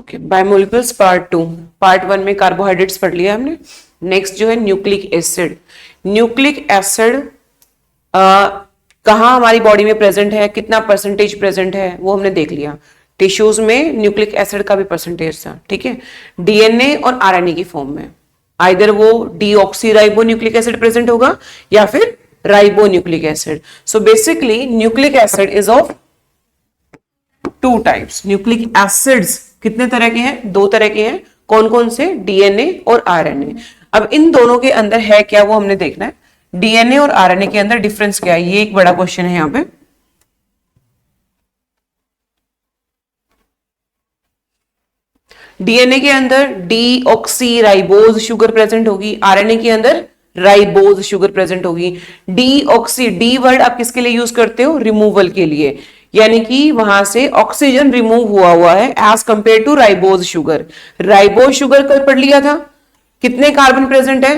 Okay, biomolecules part 2। Part 1 में carbohydrates पढ़ लिया हमने। नेक्स्ट जो है न्यूक्लिक एसिड। न्यूक्लिक एसिड कहाँ हमारी बॉडी में प्रेजेंट है, कितना परसेंटेज प्रेजेंट है वो हमने देख लिया। टिश्यूज में न्यूक्लिक एसिड का भी परसेंटेज था, ठीक है, डीएनए और आरएनए की फॉर्म में। आइदर वो डीऑक्सीराइबो न्यूक्लिक एसिड प्रेजेंट होगा या फिर ribo nucleic acid. So basically nucleic acid is of two types. Nucleic acids कितने तरह के हैं? दो तरह के हैं। कौन कौन से? डीएनए और आरएनए। अब इन दोनों के अंदर है क्या वो हमने देखना है। डीएनए और आरएनए के अंदर डिफरेंस क्या है, ये एक बड़ा क्वेश्चन है यहां पे। डीएनए के अंदर डीऑक्सीराइबोज शुगर प्रेजेंट होगी, आरएनए के अंदर राइबोज शुगर प्रेजेंट होगी। डीऑक्सी, डी वर्ड आप किसके लिए यूज करते हो? रिमूवल के लिए, यानी कि वहां से ऑक्सीजन रिमूव हुआ है as compare to ribose sugar. Ribose sugar कल पढ़ लिया था, कितने कार्बन प्रेजेंट है?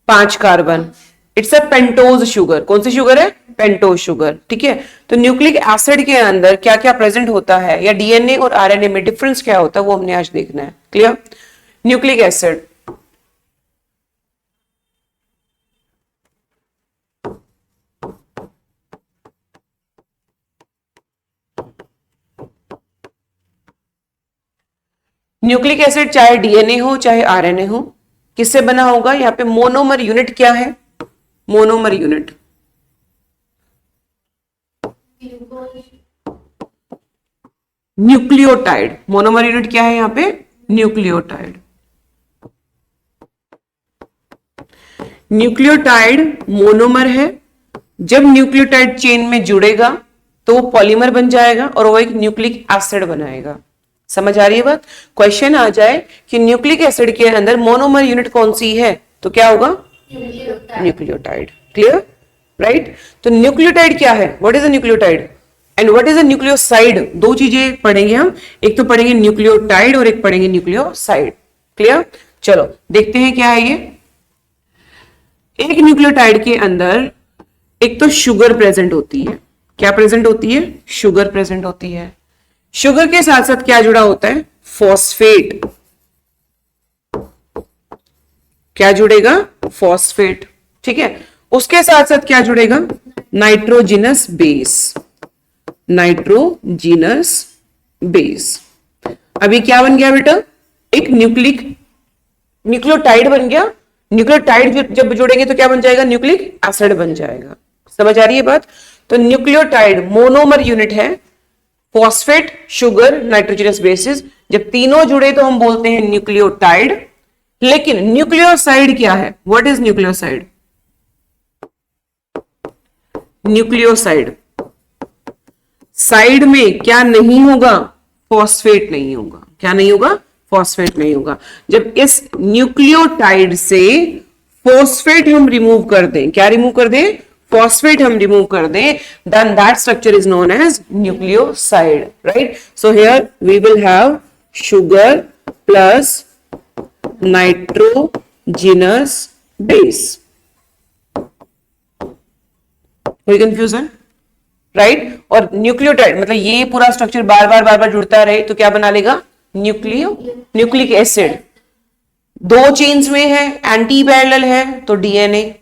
5 carbon. It's a pentose sugar. कौन सी शुगर है? पेंटोज शुगर, ठीक है। तो न्यूक्लिक एसिड के अंदर क्या क्या प्रेजेंट होता है या डीएनए और आरएनए में डिफरेंस क्या होता है वो हमने आज देखना है। Clear? Nucleic acid, nucleic acid चाहे डीएनए हो चाहे आरएनए हो, किससे बना होगा? यहां पे मोनोमर यूनिट क्या है? Monomer unit nucleotide. Monomer unit क्या है यहां पे? न्यूक्लियोटाइड। न्यूक्लियोटाइड मोनोमर है। जब न्यूक्लियोटाइड चेन में जुड़ेगा तो वो पॉलीमर बन जाएगा और वो एक न्यूक्लिक एसिड बनाएगा। समझ आ रही है बात? क्वेश्चन आ जाए कि न्यूक्लिक एसिड के अंदर मोनोमर यूनिट कौन सी है तो क्या होगा? न्यूक्लियोटाइड। क्लियर? राइट। तो न्यूक्लियोटाइड क्या है? What is a nucleotide and what is a nucleoside? दो चीजें पढ़ेंगे हम, एक तो पढ़ेंगे न्यूक्लियोटाइड और एक पढ़ेंगे न्यूक्लियोसाइड। क्लियर? चलो देखते हैं क्या है ये। एक न्यूक्लियोटाइड के अंदर एक तो शुगर प्रेजेंट होती है। क्या प्रेजेंट होती है? शुगर प्रेजेंट होती है। शुगर के साथ साथ क्या जुड़ा होता है? फॉस्फेट। क्या जुड़ेगा? फॉस्फेट, ठीक है। उसके साथ साथ क्या जुड़ेगा? Nitrogenous base. Nitrogenous base. अभी क्या बन गया बेटा? एक न्यूक्लियोटाइड बन गया। न्यूक्लियोटाइड जब जुड़ेंगे तो क्या बन जाएगा? न्यूक्लिक एसिड बन जाएगा। समझ आ रही है बात? तो न्यूक्लियोटाइड मोनोमर यूनिट है। फॉस्फेट, शुगर, नाइट्रोजनस बेसिस, जब तीनों जुड़े तो हम बोलते हैं न्यूक्लियोटाइड। लेकिन न्यूक्लियोसाइड क्या है? What is nucleoside? Nucleoside side में क्या नहीं होगा? फॉस्फेट नहीं होगा। क्या नहीं होगा? फॉस्फेट नहीं होगा। जब इस न्यूक्लियोटाइड से फॉस्फेट हम रिमूव कर दें, क्या रिमूव कर दें? फॉस्फेट हम रिमूव कर दें, then that structure is known as nucleoside, right? So here we will have sugar plus nitrogenous base. कोई कंफ्यूजन? राइट? और न्यूक्लियोटाइड मतलब ये पूरा स्ट्रक्चर बार बार जुड़ता रहे तो क्या बना लेगा? Nucleic acid. दो चेन्स में है, एंटी पैरेलल है तो डीएनए,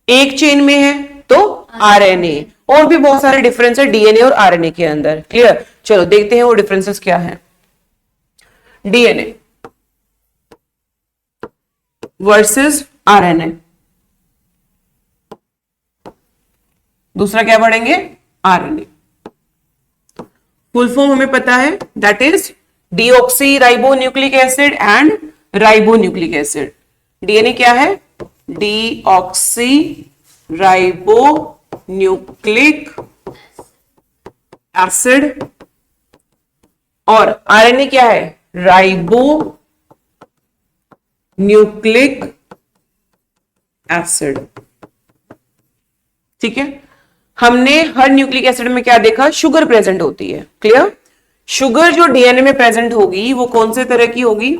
एक चेन में है तो आरएनए, और भी बहुत सारे डिफरेंस है डीएनए और आरएनए के अंदर। क्लियर? चलो देखते हैं वो डिफरेंसेस क्या है। DNA versus RNA. दूसरा क्या पढ़ेंगे? आरएनए। फुल फॉर्म हमें पता है, that is deoxy ribo nucleic acid and ribo nucleic acid. DNA क्या है? Deoxy ribo nucleic acid. और आरएनए क्या है? Ribo nucleic acid. ठीक है। हमने हर न्यूक्लिक एसिड में क्या देखा? शुगर प्रेजेंट होती है। क्लियर? शुगर जो डीएनए में प्रेजेंट होगी वो कौन से तरह की होगी?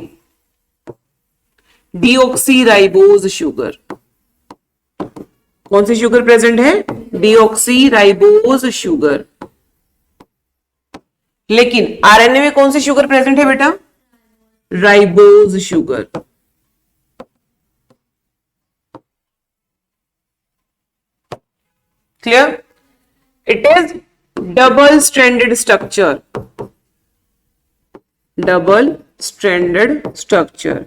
Deoxyribose sugar. कौन सी शुगर प्रेजेंट है? Deoxyribose sugar. लेकिन आरएनए में कौन सी शुगर प्रेजेंट है बेटा? Ribose sugar. Clear? It is double stranded structure, double stranded structure.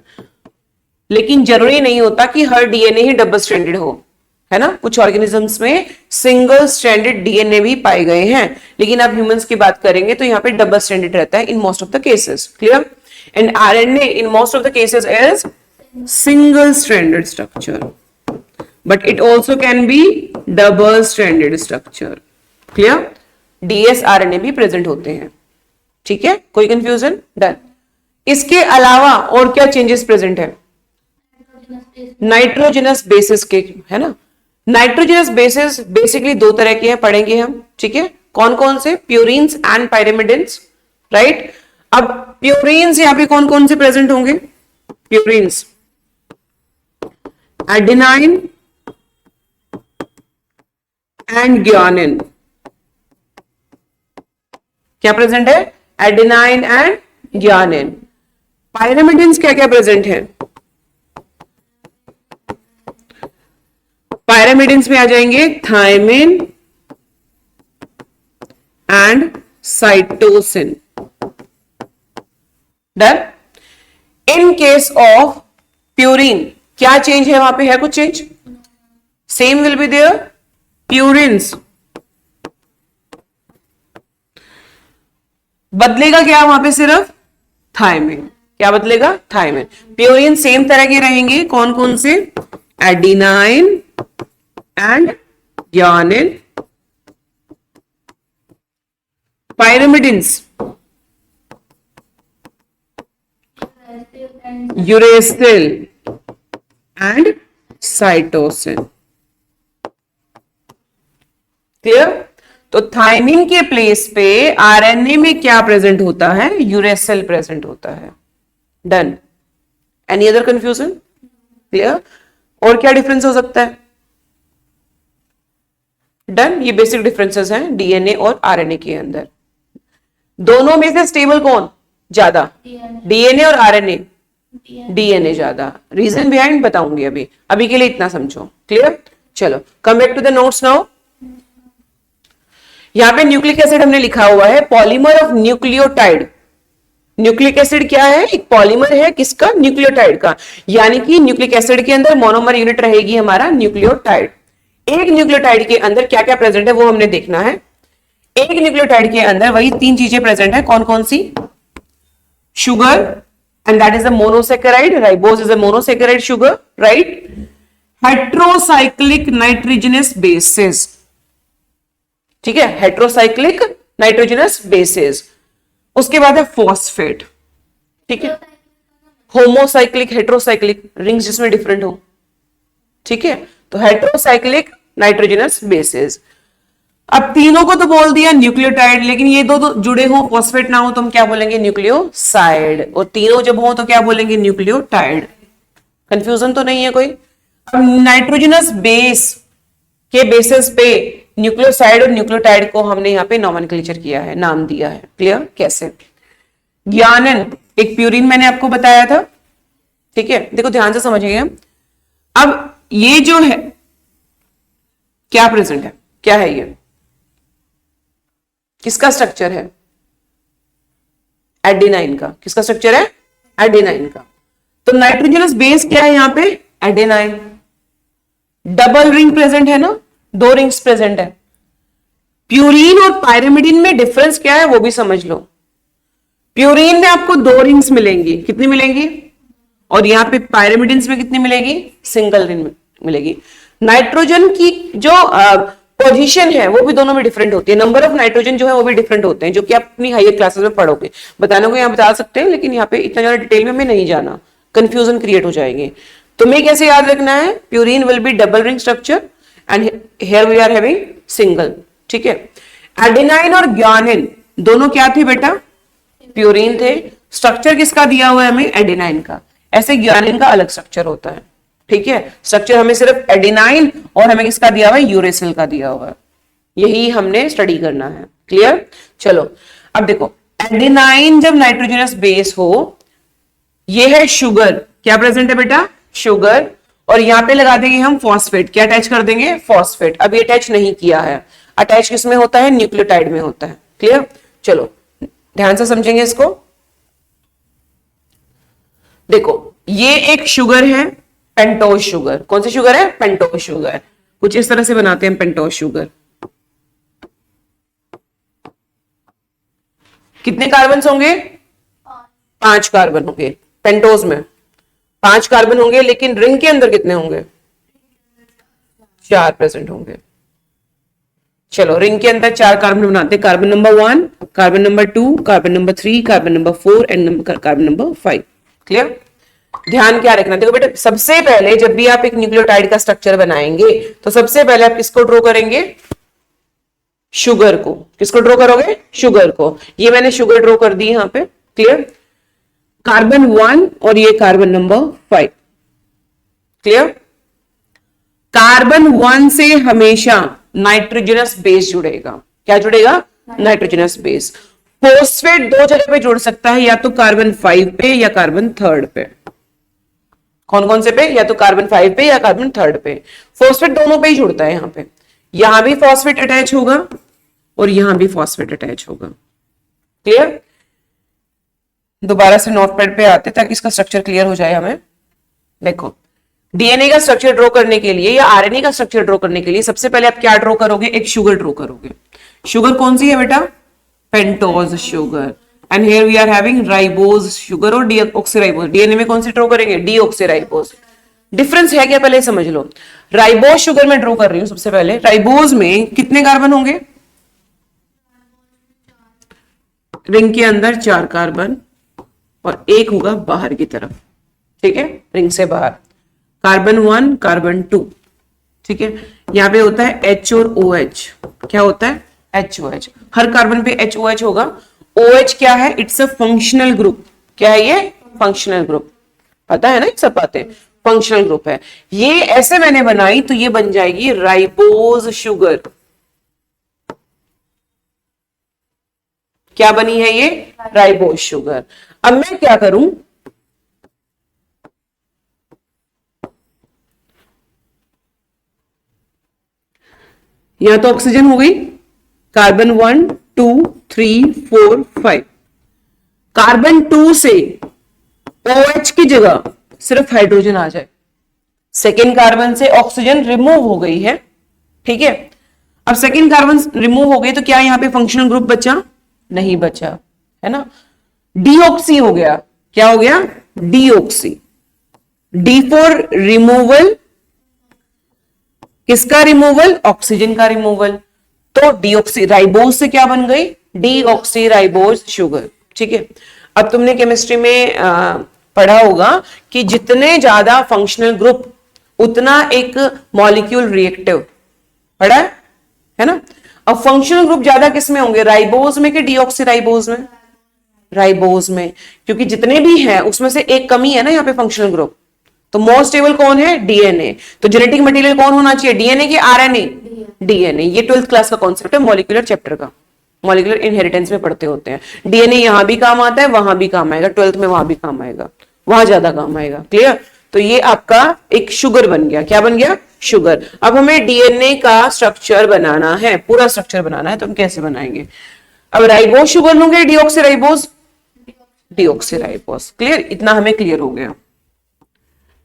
लेकिन जरूरी नहीं होता कि हर डीएनए ही डबल स्ट्रैंडेड हो, है ना। कुछ ऑर्गेनिजम्स में सिंगल स्ट्रैंडेड डीएनए भी पाए गए हैं, लेकिन आप ह्यूमंस की बात करेंगे तो यहाँ पे डबल स्ट्रैंडेड रहता है in most of the cases. Clear? And RNA in most of the cases is single stranded structure, but it also can be double stranded structure. Clear? DsRNA भी प्रेजेंट होते हैं। ठीक है, कोई कंफ्यूजन? डन। इसके अलावा और क्या चेंजेस प्रेजेंट है? नाइट्रोजनस बेसिस के, है ना। नाइट्रोजनस बेसिस बेसिकली दो तरह के हैं, पढ़ेंगे हम। ठीक है, कौन कौन से? Purines and pyrimidines, right. अब प्यूरिन्स यहां पे कौन कौन से प्रेजेंट होंगे? Purines adenine and guanine. क्या प्रेजेंट है? Adenine and guanine. पायरिमिडिन्स क्या क्या प्रेजेंट है? पायरिमिडिन्स में आ जाएंगे thymine and cytosine. Done. In case of purine क्या चेंज है? वहां पे है कुछ change? Same will be there. Purines बदलेगा क्या वहां पे? सिर्फ थायमिन। क्या बदलेगा? थायमिन। प्यूरिन सेम तरह के रहेंगे, कौन कौन से? Adenine and guanine. Pyrimidines uracil and cytosine. Clear? तो थायमिन के प्लेस पे आरएनए में क्या प्रेजेंट होता है? यूरेसिल प्रेजेंट होता है। Done. Any other confusion? Clear? और क्या डिफरेंस हो सकता है? डन। ये बेसिक डिफरेंसेस हैं डीएनए और आरएनए के अंदर। दोनों में से स्टेबल कौन ज्यादा? डीएनए और आरएनए? डीएनए ज्यादा। रीजन बिहाइंड बताऊंगी अभी, अभी के लिए इतना समझो। क्लियर? चलो come back to the notes now. यहां पे न्यूक्लिक एसिड हमने लिखा हुआ है polymer of nucleotide. Nucleic acid क्या है? एक पॉलीमर है, किसका? न्यूक्लियोटाइड का। यानी कि न्यूक्लिक एसिड के अंदर मोनोमर यूनिट रहेगी हमारा न्यूक्लियोटाइड। एक न्यूक्लियोटाइड के अंदर क्या क्या प्रेजेंट है वो हमने देखना है। एक न्यूक्लियोटाइड के अंदर वही तीन चीजें प्रेजेंट है, कौन कौन सी? Sugar, and that is a monosaccharide. Ribose is a monosaccharide sugar, right. Heterocyclic nitrogenous bases. ठीक है, हेट्रोसाइक्लिक नाइट्रोजनस बेसेस। उसके बाद है फॉस्फेट। ठीक है, होमोसाइक्लिक, हेट्रोसाइक्लिक, रिंग्स जिसमें डिफरेंट हो। ठीक है, तो हेट्रोसाइक्लिक नाइट्रोजनस बेसेस। अब तीनों को तो बोल दिया न्यूक्लियोटाइड, लेकिन ये दो जुड़े हो, फॉस्फेट ना हो तो हम क्या बोलेंगे? न्यूक्लियोसाइड। और तीनों जब हो तो क्या बोलेंगे? न्यूक्लियोटाइड। कंफ्यूजन तो नहीं है कोई? अब नाइट्रोजनस बेस के बेसिस पे न्यूक्लियोसाइड और न्यूक्लियोटाइड को हमने यहाँ पे नॉमेनक्लेचर किया है, नाम दिया है। क्लियर? कैसे? ग्वानिन एक प्यूरिन मैंने आपको बताया था। ठीक है, देखो ध्यान से समझिए। अब ये जो है क्या प्रेजेंट है? क्या है ये? किसका स्ट्रक्चर है? एडेनाइन का। किसका स्ट्रक्चर है? एडेनाइन का। तो नाइट्रोजनस बेस क्या है यहां पे? एडेनाइन। डबल रिंग प्रेजेंट है ना, दो रिंग्स प्रेजेंट है। प्यूरिन और पायरिमिडिन में डिफरेंस क्या है वो भी समझ लो। प्यूरिन में आपको दो रिंग्स मिलेंगी, कितनी मिलेंगी? और यहां पे पायरिमिडिन्स में कितनी मिलेगी? सिंगल रिंग मिलेगी। नाइट्रोजन की जो पोजीशन है वो भी दोनों में डिफरेंट होती है। नंबर ऑफ नाइट्रोजन जो है वो भी डिफरेंट होते हैं, जो कि आप अपनी हायर क्लासेस में पढ़ोगे। बताने को यहां बता सकते हैं, लेकिन यहाँ पे इतना ज्यादा डिटेल में हमें नहीं जाना, कंफ्यूजन क्रिएट हो जाएगी। तुम्हें कैसे याद रखना है? Purine will be double ring structure and here we are having single. ठीक है। एडेनाइन और ग्वानिन दोनों क्या थे बेटा? प्यूरिन थे। स्ट्रक्चर किसका दिया हुआ है हमें? एडेनाइन का। ऐसे ग्वानिन का अलग स्ट्रक्चर होता है। ठीक है, स्ट्रक्चर हमें सिर्फ एडेनाइन और हमें किसका दिया हुआ है? यूरेसिल का दिया हुआ है। यही हमने स्टडी करना है। क्लियर? चलो अब देखो, एडेनाइन जब नाइट्रोजनस बेस हो, ये है शुगर, क्या प्रेजेंट है बेटा, शुगर, और यहां पे लगा देंगे हम फॉस्फेट, क्या अटैच कर देंगे, फॉस्फेट। अभी अटैच नहीं किया है, अटैच किसमें होता है, न्यूक्लियोटाइड में होता है। क्लियर, चलो ध्यान से समझेंगे इसको। देखो ये एक शुगर है, पेंटोज शुगर। कौन सी शुगर है, पेंटोज शुगर। कुछ इस तरह से बनाते हैं पेंटोज शुगर। कितने कार्बन होंगे, 5 कार्बन होंगे पेंटोज में, 5 कार्बन होंगे, लेकिन रिंग के अंदर कितने होंगे, 4 प्रेजेंट होंगे। चलो रिंग के अंदर 4 कार्बन बनाते हैं, carbon number 1, carbon number 2, carbon number 3, carbon number 4 and carbon number 5। Clear, ध्यान क्या रखना, देखो बेटा सबसे पहले जब भी आप एक न्यूक्लियोटाइड का स्ट्रक्चर बनाएंगे तो सबसे पहले आप किसको ड्रॉ करेंगे, शुगर को। किसको ड्रॉ करोगे, शुगर को। ये मैंने शुगर ड्रॉ कर दी यहां पे। क्लियर, कार्बन 1 और ये कार्बन नंबर 5। क्लियर, कार्बन 1 से हमेशा नाइट्रोजनस बेस जुड़ेगा। क्या जुड़ेगा, नाइट्रोजनस बेस। फॉस्फेट 2 जगह पे जुड़ सकता है, या तो कार्बन 5 पे या कार्बन 3 पे। कौन कौन से पे, या तो कार्बन 5 पे या कार्बन 3 पे। फॉस्फेट दोनों पे ही जुड़ता है, यहां पे यहां भी फॉस्फेट अटैच होगा और यहां भी फॉस्फेट अटैच होगा। क्लियर, दोबारा से नोटपैड पे आते ताकि इसका स्ट्रक्चर क्लियर हो जाए हमें। देखो डीएनए का स्ट्रक्चर ड्रॉ करने के लिए या आरएनए का स्ट्रक्चर ड्रॉ करने के लिए सबसे पहले आप क्या ड्रॉ करोगे, एक शुगर ड्रॉ करोगे। शुगर कौन सी है बेटा, pentose sugar. And here we are having ribose sugar और डीऑक्सीराइबोज। डीएनए में कौन सी ड्रॉ करेंगे, डीऑक्सीराइबोज। डिफरेंस है क्या, पहले समझ लो। राइबोज शुगर में ड्रॉ कर रही हूं सबसे पहले। राइबोज में कितने कार्बन होंगे, रिंग के अंदर 4 कार्बन और एक होगा बाहर की तरफ। ठीक है, रिंग से बाहर कार्बन 1, कार्बन 2। ठीक है, यहां पे होता है H और OH। क्या होता है, HOH। हर कार्बन पे HOH होगा। OH क्या है, इट्स अ फंक्शनल ग्रुप। क्या है ये, फंक्शनल ग्रुप। पता है ना, सब बातें फंक्शनल ग्रुप है। ये ऐसे मैंने बनाई तो ये बन जाएगी राइबोज शुगर। क्या बनी है ये, राइबोज शुगर। अब मैं क्या करूं, यहां तो ऑक्सीजन हो गई, कार्बन 1, 2, 3, 4, 5। कार्बन 2 से OH की जगह सिर्फ हाइड्रोजन आ जाए। सेकेंड कार्बन से ऑक्सीजन रिमूव हो गई है। ठीक है, अब सेकेंड कार्बन रिमूव हो गई तो क्या यहां पे फंक्शनल ग्रुप बचा, नहीं बचा, है ना। डीऑक्सी हो गया। क्या हो गया, डीऑक्सी। डी फॉर रिमूवल, किसका रिमूवल, ऑक्सीजन का रिमूवल। तो डीऑक्सी राइबोज से क्या बन गई, डीऑक्सी राइबोज शुगर। ठीक है, अब तुमने केमिस्ट्री में पढ़ा होगा कि जितने ज्यादा फंक्शनल ग्रुप उतना एक मॉलिक्यूल रिएक्टिव, पढ़ा है ना। अब फंक्शनल ग्रुप ज्यादा किसमें होंगे, राइबोज में कि डीऑक्सी राइबोज में, राइबोज में, क्योंकि जितने भी हैं उसमें से एक कमी है ना यहाँ पे फंक्शनल ग्रुप। तो मोस्ट स्टेबल कौन है, डीएनए। तो जेनेटिक मटेरियल कौन होना चाहिए, डीएनए की आरएनए, डीएनए। ये 12th क्लास का कॉन्सेप्ट है मॉलिक्यूलर चैप्टर का, मॉलिक्यूलर इनहेरिटेंस में पढ़ते होते हैं। डीएनए यहां भी काम आता है, वहां भी काम आएगा, 12th में वहां भी काम आएगा, वहां ज्यादा काम आएगा। क्लियर, तो ये आपका एक शुगर बन गया। क्या बन गया, शुगर। अब हमें डीएनए का स्ट्रक्चर बनाना है, पूरा स्ट्रक्चर बनाना है, तो हम कैसे बनाएंगे। अब राइबोज शुगर होंगे, डीऑक्सीराइबोज, डीऑक्सीराइबोज। क्लियर, इतना हमें क्लियर हो गया।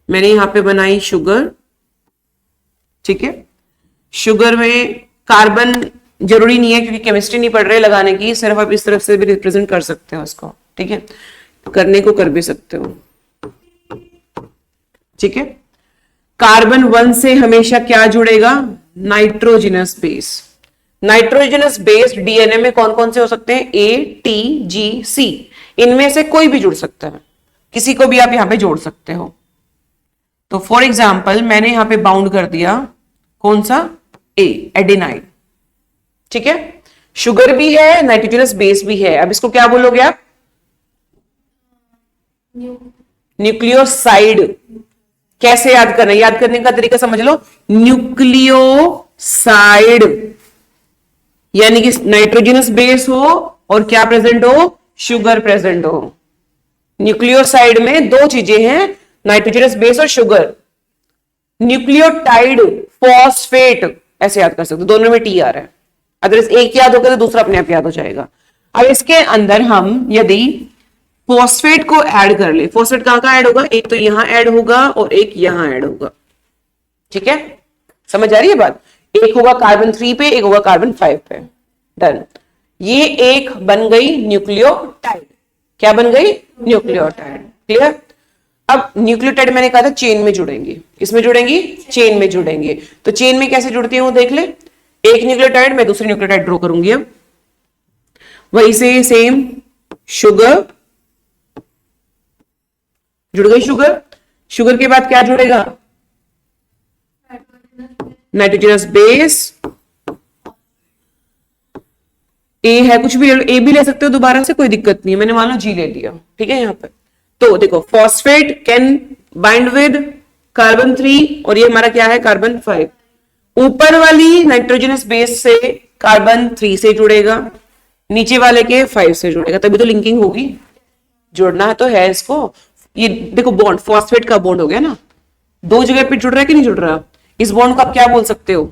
मैंने यहां पे बनाई शुगर। ठीक है, शुगर में कार्बन जरूरी नहीं है क्योंकि केमिस्ट्री नहीं पढ़ रहे लगाने की, सिर्फ आप इस तरफ से भी रिप्रेजेंट कर सकते हो इसको। ठीक है, करने को कर भी सकते हो। ठीक है, कार्बन 1 से हमेशा क्या जुड़ेगा, nitrogenous base. Nitrogenous base DNA में कौन कौन से हो सकते हैं, A, T, G, C। इनमें से कोई भी जुड़ सकता है, किसी को भी आप यहां पे जोड़ सकते हो। तो फॉर एग्जाम्पल मैंने यहां पे बाउंड कर दिया कौन सा, A, एडेनाइन। ठीक है, शुगर भी है, नाइट्रोजनस बेस भी है। अब इसको क्या बोलोगे आप, न्यूक्लियोसाइड। कैसे याद करना, याद करने का तरीका समझ लो, न्यूक्लियोसाइड यानी कि नाइट्रोजनस बेस हो और क्या प्रेजेंट हो, शुगर प्रेजेंट हो। न्यूक्लियोसाइड में दो चीजें हैं, नाइट्रोजनस बेस और शुगर। न्यूक्लियोटाइड, फॉस्फेट, ऐसे याद कर सकते हो, दोनों में टी आ रहा है। अगर इस एक याद होगा तो दूसरा अपने आप याद हो जाएगा। अब इसके अंदर हम यदि फॉस्फेट को ऐड कर ले, फॉस्फेट कहां कहां ऐड होगा, एक तो यहां ऐड होगा और एक यहां ऐड होगा। ठीक है, समझ आ रही है बात? एक होगा कार्बन 3 पे, एक होगा कार्बन 5 पे। डन। ये एक बन गई न्यूक्लियोटाइड। क्या बन गई? न्यूक्लियोटाइड। क्लियर? अब न्यूक्लियोटाइड मैंने कहा था चेन में जुड़ेंगे। किसमें जुड़ेंगी? चेन में जुड़ेंगे। तो चेन में कैसे जुड़ती हूं देख ले। एक न्यूक्लियोटाइड, मैं दूसरी न्यूक्लियोटाइड ड्रॉ करूंगी। अब वही से सेम शुगर जुड़ गई। शुगर, शुगर के बाद क्या जुड़ेगा? Nitrogenous base. ए है, कुछ भी ए भी ले सकते हो दोबारा से, कोई दिक्कत नहीं है। मैंने मान लो जी ले लिया। ठीक है, यहां पे तो देखो phosphate can bind with carbon 3 और ये हमारा क्या है? कार्बन 5। ऊपर वाली नाइट्रोजनस बेस से कार्बन 3 से जुड़ेगा, नीचे वाले के 5 से जुड़ेगा, तभी तो लिंकिंग होगी। जोड़ना तो है इसको। ये देखो बॉन्ड, फॉस्फेट का बॉन्ड हो गया ना, दो जगह पे जुड़ रहा है कि नहीं जुड़ रहा? इस बॉन्ड को आप क्या बोल सकते हो?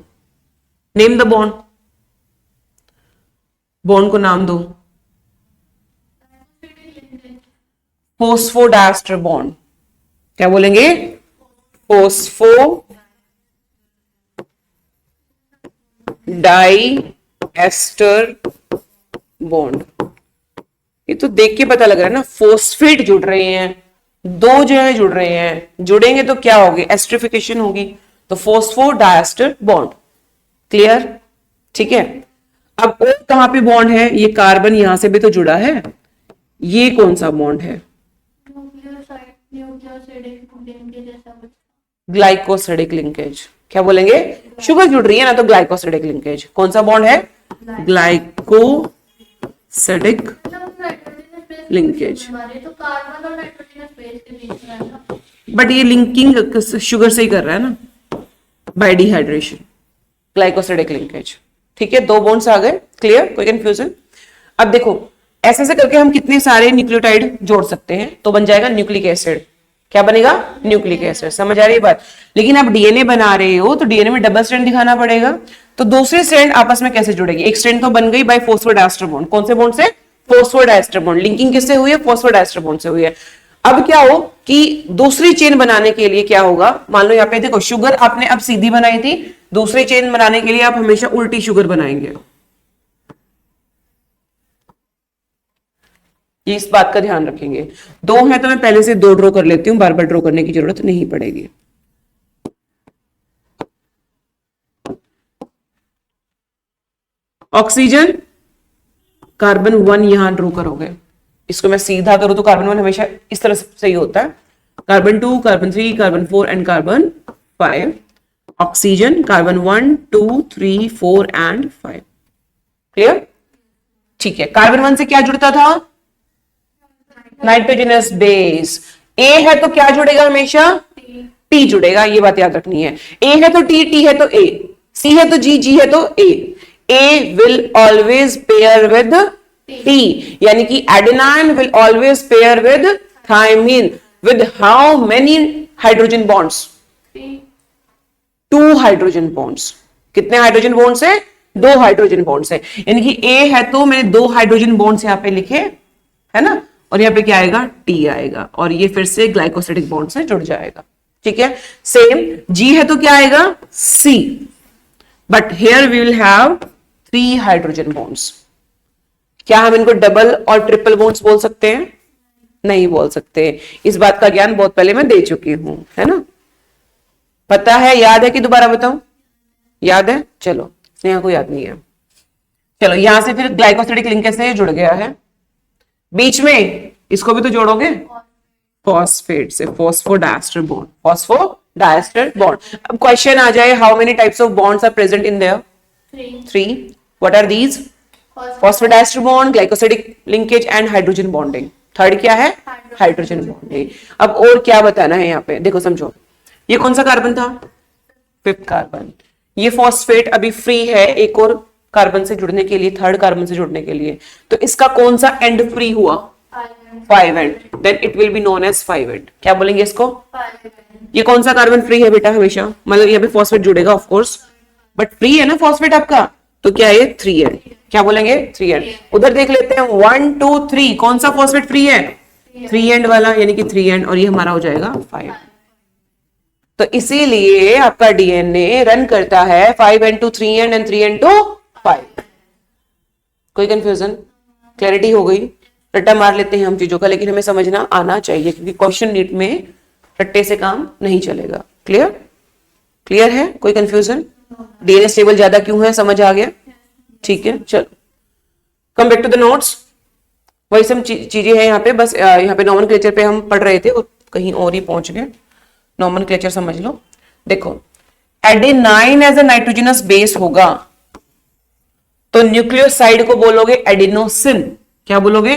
Name the bond. बॉन्ड को नाम दो। Phosphodiester bond. क्या बोलेंगे? Phosphodiester bond. ये तो देख के पता लग रहा है ना, फोस्फेट जुड़ रहे हैं, दो जगह जुड़ रहे हैं, जुड़ेंगे तो क्या होगी? एस्ट्रिफिकेशन होगी। तो फोस्फो डाइएस्टर बॉन्ड। क्लियर? ठीक है। अब और कहां पे बॉन्ड है? ये कार्बन यहां से भी तो जुड़ा है। ये कौन सा बॉन्ड है? Glycosidic linkage. क्या बोलेंगे? शुगर जुड़ रही है ना, तो ग्लाइकोसिडिक लिंकेज। कौन सा बॉन्ड है? Glycosidic linkage. बट ये लिंकिंग शुगर से ही कर रहा है ना, बाय डिहाइड्रेशन। Glycosidic linkage. ठीक है, दो बॉन्ड्स आ गए। क्लियर? कोई कंफ्यूजन? अब देखो ऐसे ऐसे करके हम कितने सारे न्यूक्लियोटाइड जोड़ सकते हैं, तो बन जाएगा न्यूक्लिक एसिड। क्या बनेगा? Nucleic acid. समझ आ रही है बात? लेकिन आप डीएनए बना रहे हो तो डीएनए में डबल स्ट्रैंड दिखाना पड़ेगा। तो दूसरे स्ट्रैंड आपस में कैसे जुड़ेगी? एक स्ट्रैंड तो बन गई बाय फॉस्फोडाइस्टर बॉन्ड। कौन से बॉन्ड से? Phosphodiester bond. लिंकिंग किससे हुई है? फॉस्फोडाइस्टर बॉन्ड से हुई है। अब क्या हो कि दूसरी चेन बनाने के लिए क्या होगा? मान लो यहाँ पे देखो शुगर आपने अब सीधी बनाई थी, दूसरी चेन बनाने के लिए आप हमेशा उल्टी शुगर बनाएंगे। इस बात का ध्यान रखेंगे। दो है तो मैं पहले से दो ड्रॉ कर लेती हूं, बार बार ड्रॉ करने की जरूरत नहीं पड़ेगी। ऑक्सीजन, कार्बन 1 यहां ड्रॉ करोगे। इसको मैं सीधा करूं तो कार्बन 1 हमेशा इस तरह से ही होता है। Carbon 2, carbon 3, carbon 4 and carbon 5। Oxygen carbon 1, 2, 3, 4 and 5। Clear? ठीक है। कार्बन 1 से क्या जुड़ता था? Nitrogenous base. ए है तो क्या जुड़ेगा हमेशा? टी जुड़ेगा। ये बात याद रखनी है। ए है तो टी, टी है तो ए, सी है तो जी, जी है तो A. A will always pair with T, यानी कि adenine will always pair with thymine. With how many hydrogen bonds? 2 hydrogen bonds. कितने हाइड्रोजन बॉन्ड्स है? 2 हाइड्रोजन बॉन्ड्स है। यानी कि ए है तो मैंने 2 हाइड्रोजन बॉन्ड्स यहां पे लिखे है ना, और यहाँ पे क्या आएगा? टी आएगा, और ये फिर से ग्लाइकोसिडिक बॉन्ड से जुड़ जाएगा। ठीक है। सेम जी है तो क्या आएगा? C. But here we will have 3 hydrogen bonds. क्या हम इनको डबल और ट्रिपल बॉन्ड्स बोल सकते हैं? नहीं बोल सकते। इस बात का ज्ञान बहुत पहले मैं दे चुकी हूं, है ना? पता है? याद है कि दोबारा बताऊं? याद है? चलो, स्नेहा को याद नहीं है। चलो, यहां से फिर ग्लाइकोसिडिक लिंकेज से जुड़ गया है। बीच में इसको भी तो जोड़ोगे फॉस्फेट से, फॉस्फोडाइस्टर बॉन्ड। Phosphodiester bond. अब क्वेश्चन आ जाए, how many types of bonds are present in there? 3। What are these? Phosphodiester bond, glycosidic linkage and hydrogen bonding. Third क्या है? Hydrogen bonding. अब और क्या बताना है यहाँ पे? देखो समझो, ये कौन सा कार्बन था? 5th carbon. ये फॉस्फेट अभी फ्री है, एक और कार्बन से जुड़ने के लिए, थर्ड कार्बन से जुड़ने के लिए, तो इसका कौन सा एंड फ्री हुआ? 5 end, then it will be known as 5 end. क्या बोलेंगे इसको? ये कौन सा कार्बन फ्री है बेटा हमेशा? मतलब यहाँ पे फॉस्फेट जुड़ेगा ऑफ कोर्स, बट फ्री है ना फॉस्फेट आपका, तो क्या है? 3 एंड। क्या बोलेंगे? 3 एंड। उधर देख लेते हैं 1 2 3 कौन सा फॉस्फेट फ्री है? 3 एंड वाला, यानी कि 3 एंड, और ये हमारा हो जाएगा 5। तो इसीलिए आपका डीएनए रन करता है 5 end to 3 end 3 end to 5। कोई कंफ्यूजन? क्लैरिटी हो गई? रट्टा मार लेते हैं हम चीजों का, लेकिन हमें समझना आना चाहिए, क्योंकि क्वेश्चन नीट में रट्टे से काम नहीं चलेगा। क्लियर? क्लियर है? कोई कंफ्यूजन? डीएनए स्टेबल ज्यादा क्यों है? समझ आ गया? ठीक है, चलो come back to the notes. वही सब चीजें हैं यहाँ पे, बस यहाँ पे नॉमेनक्लेचर पे हम पढ़ रहे थे और कहीं और ही पहुंच गए। नॉमेनक्लेचर समझ लो। देखो, adenine as a nitrogenous base होगा तो न्यूक्लियोसाइड को बोलोगे एडिनोसिन। क्या बोलोगे?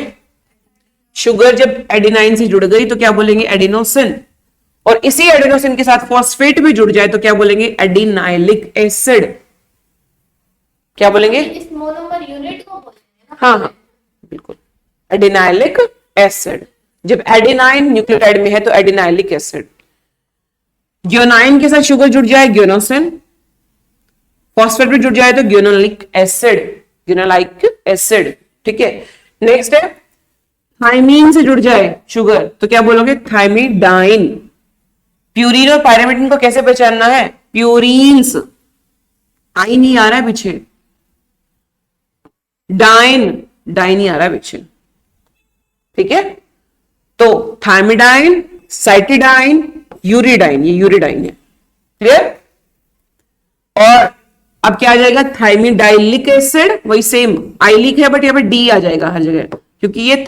शुगर जब एडेनाइन से जुड़ गई तो क्या बोलेंगे? एडिनोसिन। और इसी एडिनोसिन के साथ फॉस्फेट भी जुड़ जाए तो क्या बोलेंगे? Adenylic acid. क्या बोलेंगे? इस मोनोमर यूनिट को बोलेंगे ना? हाँ हाँ बिल्कुल, एडिनाइलिक एसिड। जब एडेनाइन न्यूक्लियोटाइड में है तो एडिनाइलिक एसिड। ग्योनाइन के साथ शुगर जुड़ जाए ग्योनोसिन, फॉस्फेट भी जुड़ जाए तो ग्योनोलिक एसिड, ग्योनोलाइक एसिड। ठीक है, नेक्स्ट है थाइमीन से जुड़ जाए शुगर तो क्या बोलोगे? थाइमिडाइन। प्यूरिन और पायरामिडिन को कैसे पहचानना है? प्यूरिन्स, आई नहीं आ रहा है पीछे, डाइन, डाइन ही आ रहा है पीछे। ठीक है, तो थाइमिडाइन, साइटिडाइन, यूरिडाइन, ये यूरिडाइन है। क्लियर? और अब क्या आ जाएगा? थाइमिडाइलिक एसिड, वही सेम, आइलिक है बट यहाँ पे डी आ जाएगा हर जगह, क्योंकि ये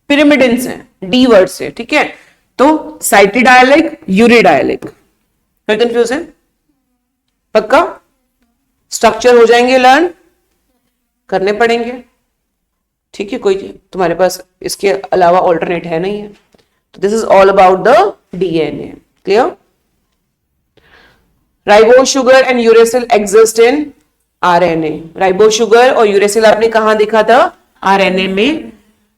पिरामिडिन्स हैं, डी वर्ड से। ठीक है, तो साइटिडाइलिक, यूरिडाइलिक। कोई कंफ्यूज है? पक्का? स्ट्रक्चर हो जाएंगे लर्न, करने पड़ेंगे। ठीक है, कोई तुम्हारे पास इसके अलावा ऑल्टरनेट है नहीं है। तो this is all about the DNA. Clear? Ribose sugar and uracil exist in RNA. Ribose sugar और यूरेसिल आपने कहां देखा था? आरएनए में।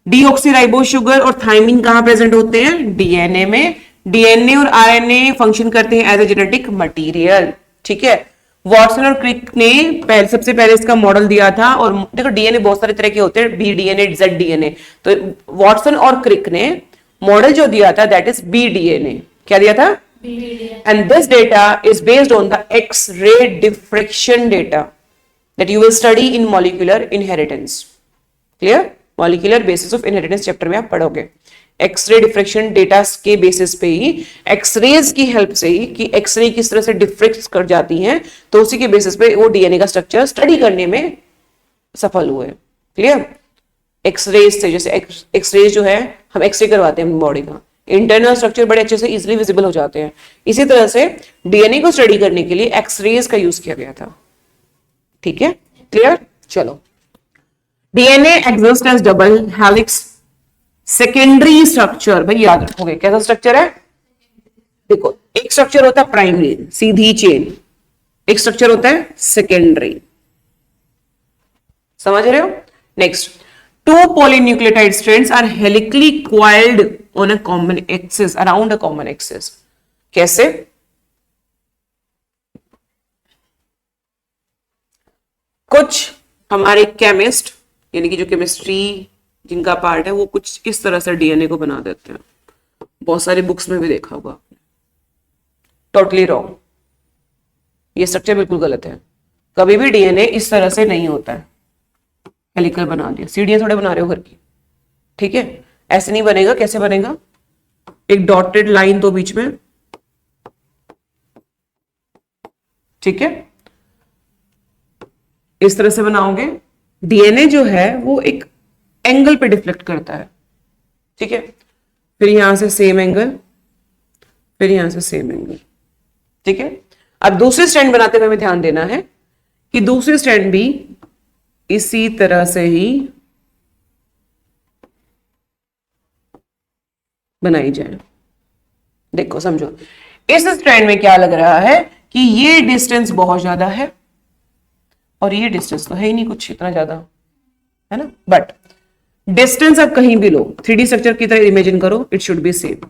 डीऑक्सीराइबोस शुगर और थाइमिन कहां प्रेजेंट होते हैं? डीएनए में। डीएनए और आरएनए फंक्शन करते हैं एज ए जेनेटिक मटेरियल। ठीक है, वॉटसन और क्रिक ने सबसे पहले इसका मॉडल दिया था। और देखो डीएनए बहुत सारे तरह के होते हैं, बी डीएनए, जेड डीएनए। तो वॉटसन और क्रिक ने मॉडल जो दिया था दैट इज बी डीएनए। क्या दिया था? And this data is based on the X-ray diffraction data that you will study in molecular inheritance. Clear? Molecular basis of inheritance chapter में आप पढ़ोगे। एक्सरे डिफ्रेक्शन डेटा के बेसिस पे ही, X-rays की help से ही, कि एक्सरे किस तरह से डिफ्रेक्ट कर जाती हैं, तो उसी के बेसिस पे वो डीएनए का स्ट्रक्चर स्टडी करने में सफल हुए। क्लियर? एक्सरेज से, जैसे एक्सरेज जो है हम एक्सरे करवाते हैं बॉडी का, इंटरनल स्ट्रक्चर बड़े अच्छे से इजीली विजिबल हो जाते हैं। इसी तरह से डीएनए को स्टडी करने के लिए एक्सरेज का यूज किया गया था। ठीक है, क्लियर? चलो, DNA exist as double helix secondary structure. भाई याद रखोगे कैसा स्ट्रक्चर है? देखो, एक स्ट्रक्चर होता है प्राइमरी, सीधी चेन, एक स्ट्रक्चर होता है सेकेंडरी। समझ रहे हो? Next, two polynucleotide strands are helically coiled on a common axis, around a common axis. कैसे? कुछ हमारे केमिस्ट, यानी कि जो केमिस्ट्री जिनका पार्ट है, वो कुछ इस तरह से डीएनए को बना देते हैं। बहुत सारी बुक्स में भी देखा होगा आपने। टोटली रॉन्ग, ये स्ट्रक्चर बिल्कुल गलत है। कभी भी डीएनए इस तरह से नहीं होता है। हेलिकल बना दिया, सीढ़ियां थोड़े बना रहे हो घर की। ठीक है, ऐसे नहीं बनेगा। कैसे बनेगा? एक डॉटेड लाइन तो बीच में। ठीक है, इस तरह से बनाओगे। डीएनए जो है वो एक एंगल पे डिफ्लेक्ट करता है। ठीक है, फिर यहां से सेम एंगल, फिर यहां से सेम एंगल। ठीक है, अब दूसरी स्ट्रैंड बनाते हुए हमें ध्यान देना है कि दूसरी स्ट्रैंड भी इसी तरह से ही बनाई जाए। देखो समझो, इस स्ट्रैंड में क्या लग रहा है कि ये डिस्टेंस बहुत ज्यादा है, और ये डिस्टेंस तो है ही नहीं कुछ इतना ज्यादा, है ना, बट डिस्टेंस आप कहीं भी लो, 3D स्ट्रक्चर की तरह इमेजिन करो, इट शुड बी सेम।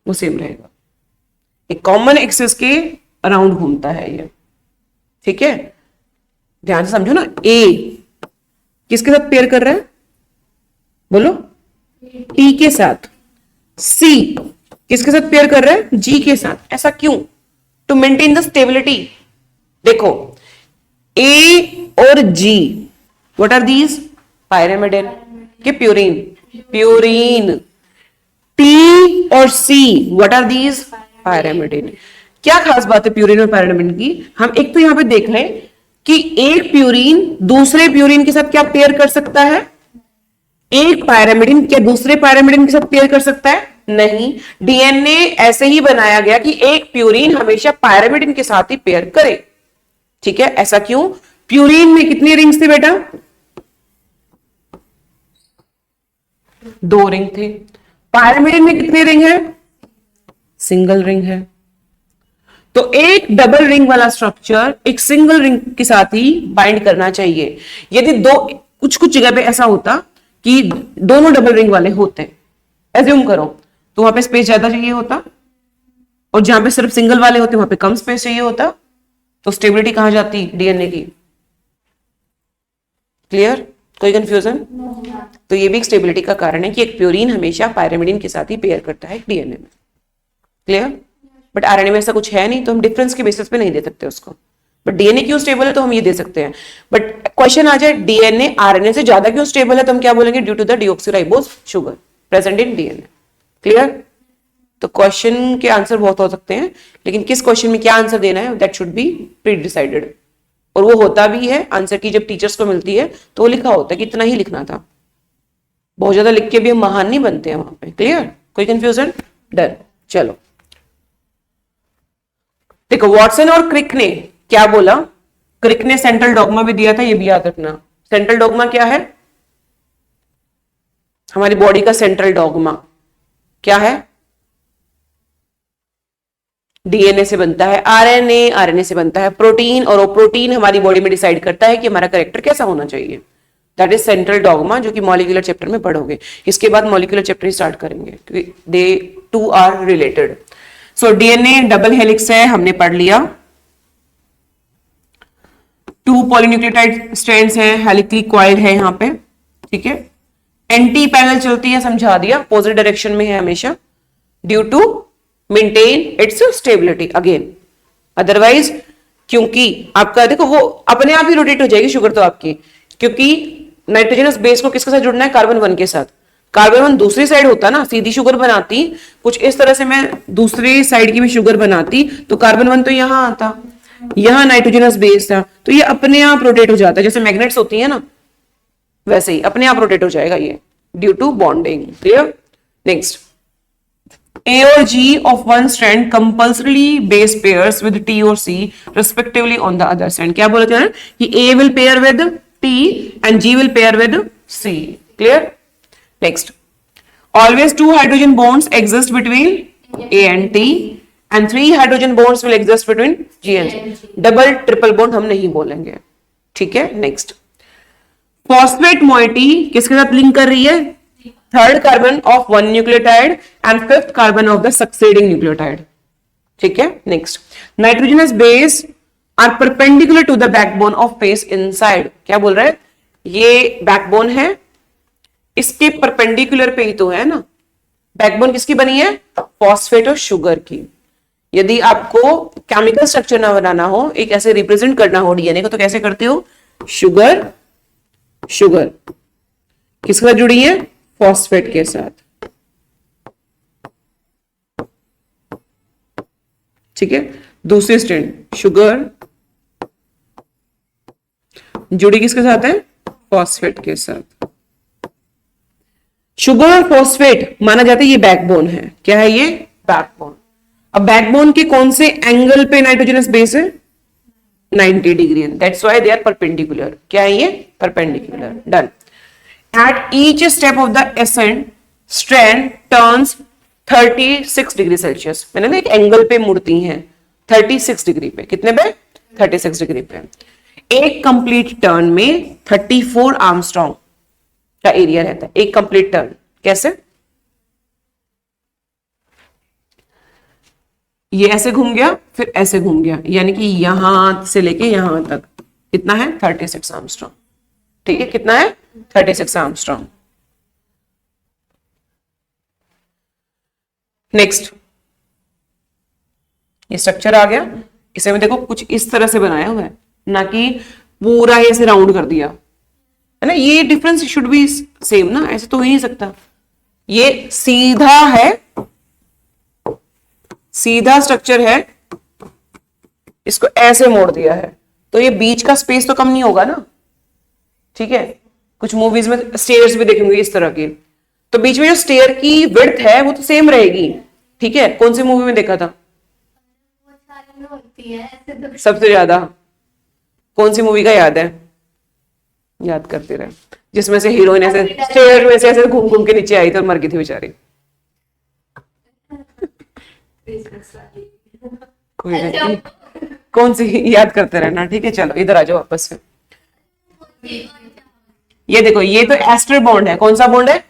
वो सेम रहेगा, एक कॉमन एक्सिस के अराउंड घूमता है ये, ठीक है। ध्यान से समझो ना, ए किसके साथ पेयर कर रहा है, बोलो, टी के साथ। सी किसके साथ पेयर कर रहा है, जी के साथ। ऐसा क्यों? To maintain the stability. देखो ए और G, what are these, pyrimidine के प्यूरिन, प्यूरिन। टी और C, what are these, pyrimidine. क्या खास बात है प्यूरिन और पायरामिडिन की? हम एक तो यहां पे देख रहे हैं कि एक प्यूरिन दूसरे प्यूरिन के साथ क्या पेयर कर सकता है, एक पायरामिडिन क्या दूसरे पायरामिडिन के साथ पेयर कर सकता है? नहीं। डीएनए ऐसे ही बनाया गया कि एक प्यूरिन हमेशा पायरामिडिन के साथ ही पेयर करे, ठीक है। ऐसा क्यों? प्यूरिन में कितनी रिंग्स थे बेटा, 2 रिंग थे। पायरामिडिन में कितनी रिंग है, सिंगल रिंग है। तो एक डबल रिंग वाला स्ट्रक्चर एक सिंगल रिंग के साथ ही बाइंड करना चाहिए। यदि दो, कुछ कुछ जगह पे ऐसा होता कि दोनों डबल रिंग वाले होते, एज्यूम करो, तो वहां पे स्पेस ज्यादा चाहिए होता, और जहां पे सिर्फ सिंगल वाले होते वहां पे कम स्पेस चाहिए होता, तो स्टेबिलिटी कहां जाती डीएनए की? क्लियर? कोई कंफ्यूजन? तो ये भी एक स्टेबिलिटी का कारण है कि एक प्यूरिन हमेशा पायरामिडिन के साथ ही पेयर करता है डीएनए में। क्लियर? बट आरएनए में ऐसा कुछ है नहीं, तो हम डिफरेंस के बेसिस पे नहीं दे सकते उसको। बट डीएनए क्यों स्टेबल है तो हम ये दे सकते हैं। बट क्वेश्चन आ जाए डीएनए आरएनए से ज्यादा क्यों स्टेबल है, तो हम क्या बोलेंगे, due to the deoxyribose sugar present in DNA. Clear? तो क्वेश्चन के आंसर बहुत हो सकते हैं, लेकिन किस क्वेश्चन में क्या आंसर देना है that should be pre decided. और वो होता भी है, आंसर की जब टीचर्स को मिलती है तो वो लिखा होता है कि इतना ही लिखना था। बहुत ज्यादा लिख के भी हम महान नहीं बनते हैं वहां पे। क्लियर? कोई कंफ्यूजन? डन। चलो देखो, वॉटसन और क्रिक ने क्या बोला, क्रिक ने सेंट्रल डॉगमा भी दिया था, ये भी याद रखना। सेंट्रल डॉगमा क्या है, हमारी बॉडी का सेंट्रल डॉगमा क्या है, डीएनए से बनता है, आरएनए आरएनए से बनता है प्रोटीन, और वो प्रोटीन हमारी बॉडी में डिसाइड करता है कि हमारा कैरेक्टर कैसा होना चाहिए। दैट इज सेंट्रल डॉगमा, जो कि मॉलिक्यूलर चैप्टर में पढ़ोगे। इसके बाद मॉलिक्यूलर चैप्टर स्टार्ट करेंगे क्योंकि they too are related. So DNA double helix है, हमने पढ़ लिया। 2 पॉलीन्यूक्लियोटाइड स्ट्रैंड्स हैं, हेलिकली कॉइल्ड है यहां पे, ठीक है। एंटी पैरेलल चलती है, समझा दिया, अपोजिट डायरेक्शन में है हमेशा, due to maintain its stability again. Otherwise क्योंकि आपका देखो वो अपने आप ही रोटेट हो जाएगी शुगर तो आपकी, क्योंकि नाइट्रोजनस बेस को किसके साथ जुड़ना है, कार्बन 1 के साथ। कार्बन 1 दूसरी साइड होता ना, सीधी शुगर बनाती, कुछ इस तरह से मैं दूसरी साइड की भी शुगर बनाती, तो कार्बन 1 तो यहां आता, यहां नाइट्रोजनस बेस था, तो ये अपने आप रोटेट हो जाता है, जैसे मैग्नेट्स होती है ना, वैसे ही अपने आप रोटेट हो जाएगा ये, due to bonding. Clear? Next, A or G of one strand compulsorily base pairs with T or C respectively on the other strand. क्या बोलते हैं कि A will pair with T and G will pair with C. Clear? Next, always 2 hydrogen bonds exist between A and T and 3 hydrogen bonds will exist between G and C. Double triple bond हम नहीं बोलेंगे, ठीक है। Next, phosphate moiety किसके साथ link कर रही है, third carbon of 1 nucleotide and 5th carbon of the succeeding nucleotide, ठीक है। Next, nitrogenous base are perpendicular to the backbone of face inside. क्या बोल रहा है, ये बैकबोन है, इसके परपेंडिकुलर पे ही तो है ना। बैकबोन किसकी बनी है, फॉस्फेट और शुगर की। यदि आपको केमिकल स्ट्रक्चर ना बनाना हो, एक ऐसे रिप्रेजेंट करना हो डीएनए को, तो कैसे करते हो, शुगर शुगर किसके साथ जुड़ी है, फॉस्फेट के साथ, ठीक है। दूसरी स्ट्रैंड शुगर जुड़ी किसके साथ है, फॉस्फेट के साथ। शुगर और फॉस्फेट माना जाता है ये बैकबोन है। क्या है ये, बैकबोन। अब बैकबोन के कौन से एंगल पे नाइट्रोजनस बेस है, 90 degree, that's why they are perpendicular. क्या है ये, perpendicular. Done. At each step of the ascent, strand turns 36 degree Celsius. मैंने ना एक एंगल पे मुड़ती हैं 36 डिग्री पे। कितने पे? 36 डिग्री पे। एक कंप्लीट टर्न में 34 आर्मस्ट्रॉन्ग का एरिया रहता है, एक कंप्लीट टर्न। कैसे? ये ऐसे घूम गया, फिर ऐसे घूम गया, यानी कि यहां से लेके यहां तक कितना है? 36 आर्मस्ट्रॉन्ग। ठीक है, कितना है? 36 आर्मस्ट्रॉन्ग। नेक्स्ट, ये स्ट्रक्चर आ गया। इसे में देखो कुछ इस तरह से बनाया हुआ है, ना कि पूरा ऐसे राउंड कर दिया, है ना। ये डिफरेंस शुड बी सेम ना, ऐसे तो हो ही नहीं सकता। ये सीधा है, सीधा स्ट्रक्चर है, इसको ऐसे मोड़ दिया है, तो ये बीच का स्पेस तो कम नहीं होगा ना। ठीक है, कुछ मूवीज में स्टेयर्स भी देखेंगे इस तरह की, तो बीच में जो स्टेयर की विड्थ है वो तो सेम रहेगी। ठीक है, कौन सी मूवी में देखा था बहुत सारी में होती है ऐसे तो। सबसे ज्यादा? कौन सी मूवी का याद है? याद करते रहे। जिसमें से हीरोइन ऐसे स्टेयर में से ऐसे घूम घूम के नीचे आई थी और मर गई थी बेचारी। कोई नहीं, कौन सी याद करते रहना। ठीक है, चलो इधर आ जाओ वापस से। ये देखो, ये तो एस्टर बॉन्ड है। कौन सा बॉन्ड है?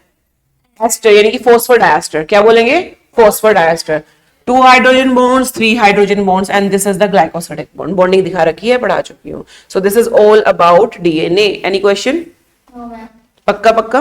एस्टर, यानी कि फॉस्फर डायस्टर। क्या बोलेंगे? Phosphodiester. 2 hydrogen bonds, 3 hydrogen bonds, and this is the glycosidic bond. Bonding दिखा रखी है, पढ़ा चुकी हूँ। So this is all about DNA. Any question? No ma'am. पक्का पक्का?